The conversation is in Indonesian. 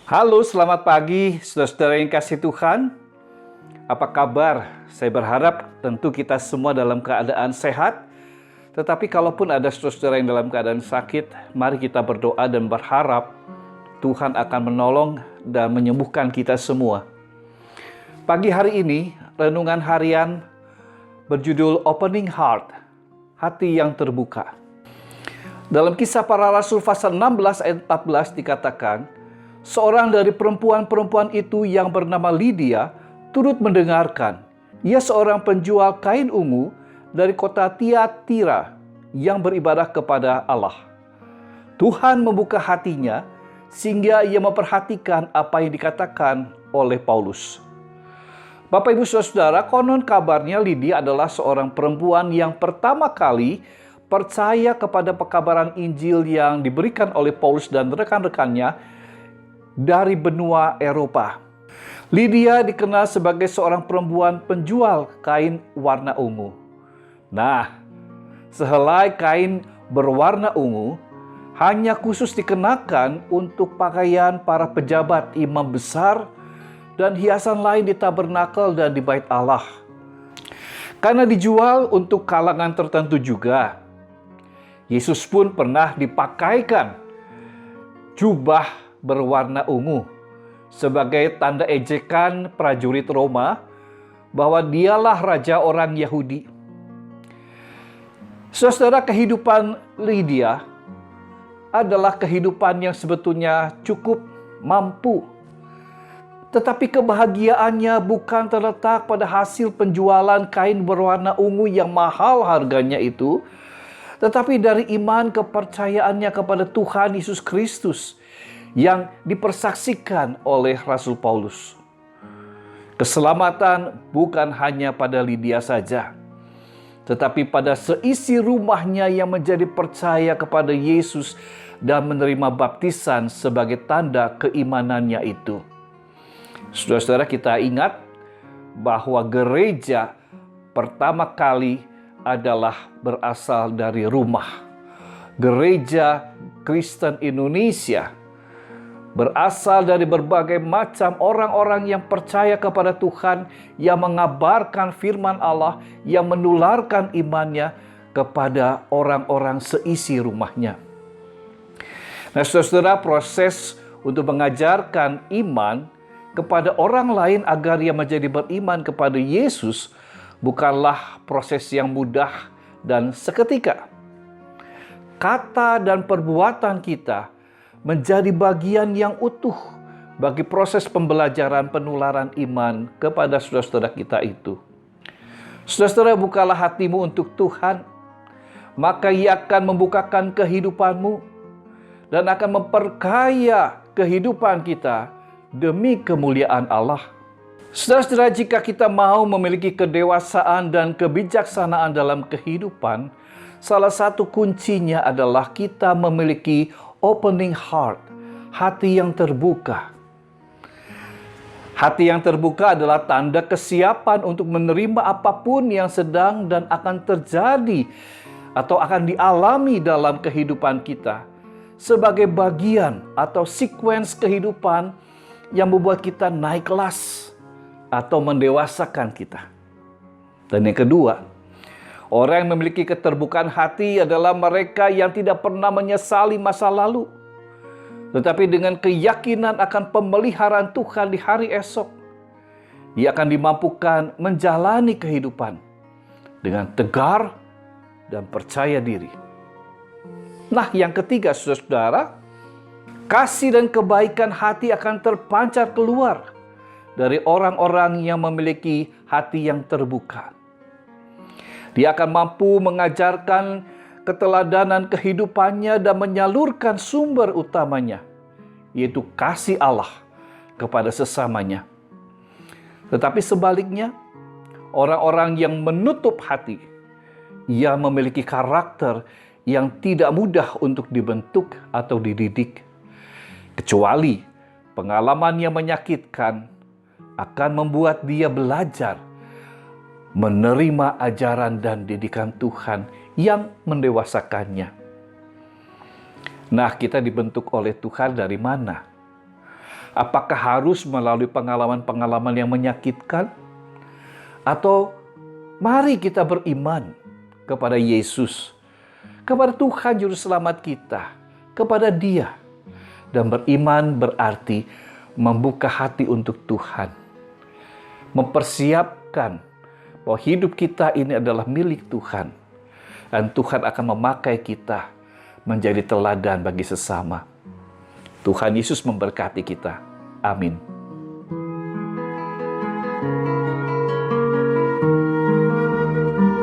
Halo, selamat pagi, saudara-saudara yang kasih Tuhan. Apa kabar? Saya berharap tentu kita semua dalam keadaan sehat. Tetapi kalaupun ada saudara-saudara yang dalam keadaan sakit, mari kita berdoa dan berharap Tuhan akan menolong dan menyembuhkan kita semua. Pagi hari ini, renungan harian berjudul Opening Heart, hati yang terbuka. Dalam Kisah Para Rasul pasal 16 ayat 14 dikatakan, seorang dari perempuan-perempuan itu yang bernama Lydia turut mendengarkan. Ia seorang penjual kain ungu dari kota Tiatira yang beribadah kepada Allah. Tuhan membuka hatinya sehingga ia memperhatikan apa yang dikatakan oleh Paulus. Bapak, Ibu, Saudara, konon kabarnya Lydia adalah seorang perempuan yang pertama kali percaya kepada pekabaran Injil yang diberikan oleh Paulus dan rekan-rekannya dari benua Eropa. Lydia dikenal sebagai seorang perempuan penjual kain warna ungu. Nah, sehelai kain berwarna ungu hanya khusus dikenakan untuk pakaian para pejabat imam besar dan hiasan lain di tabernakel dan di bait Allah. Karena dijual untuk kalangan tertentu juga, Yesus pun pernah dipakaikan jubah berwarna ungu sebagai tanda ejekan prajurit Roma bahwa dialah raja orang Yahudi. Saudara, kehidupan Lydia adalah kehidupan yang sebetulnya cukup mampu. Tetapi kebahagiaannya bukan terletak pada hasil penjualan kain berwarna ungu yang mahal harganya itu, tetapi dari iman kepercayaannya kepada Tuhan Yesus Kristus yang dipersaksikan oleh Rasul Paulus. Keselamatan bukan hanya pada Lydia saja, tetapi pada seisi rumahnya yang menjadi percaya kepada Yesus dan menerima baptisan sebagai tanda keimanannya itu. Saudara-saudara, kita ingat bahwa gereja pertama kali adalah berasal dari rumah. Gereja Kristen Indonesia berasal dari berbagai macam orang-orang yang percaya kepada Tuhan, yang mengabarkan firman Allah, yang menularkan imannya kepada orang-orang seisi rumahnya. Nah, saudara-saudara, proses untuk mengajarkan iman kepada orang lain agar ia menjadi beriman kepada Yesus bukanlah proses yang mudah dan seketika. Kata dan perbuatan kita menjadi bagian yang utuh bagi proses pembelajaran penularan iman kepada saudara-saudara kita itu. Saudara-saudara, bukalah hatimu untuk Tuhan, maka Ia akan membukakan kehidupanmu dan akan memperkaya kehidupan kita demi kemuliaan Allah. Saudara-saudara, jika kita mau memiliki kedewasaan dan kebijaksanaan dalam kehidupan, salah satu kuncinya adalah kita memiliki opening heart, hati yang terbuka. Hati yang terbuka adalah tanda kesiapan untuk menerima apapun yang sedang dan akan terjadi atau akan dialami dalam kehidupan kita sebagai bagian atau sequence kehidupan yang membuat kita naik kelas atau mendewasakan kita. Dan yang kedua, orang yang memiliki keterbukaan hati adalah mereka yang tidak pernah menyesali masa lalu, tetapi dengan keyakinan akan pemeliharaan Tuhan di hari esok, ia akan dimampukan menjalani kehidupan dengan tegar dan percaya diri. Nah, yang ketiga, saudara-saudara, kasih dan kebaikan hati akan terpancar keluar dari orang-orang yang memiliki hati yang terbuka. Dia akan mampu mengajarkan keteladanan kehidupannya dan menyalurkan sumber utamanya, yaitu kasih Allah kepada sesamanya. Tetapi sebaliknya, orang-orang yang menutup hati, ia memiliki karakter yang tidak mudah untuk dibentuk atau dididik. Kecuali pengalaman yang menyakitkan akan membuat dia belajar menerima ajaran dan didikan Tuhan yang mendewasakannya. Nah, kita dibentuk oleh Tuhan dari mana? Apakah harus melalui pengalaman-pengalaman yang menyakitkan? Atau mari kita beriman kepada Yesus, kepada Tuhan Juru Selamat kita, kepada Dia. Dan beriman berarti membuka hati untuk Tuhan. Mempersiapkan bahwa hidup kita ini adalah milik Tuhan. Dan Tuhan akan memakai kita menjadi teladan bagi sesama. Tuhan Yesus memberkati kita. Amin.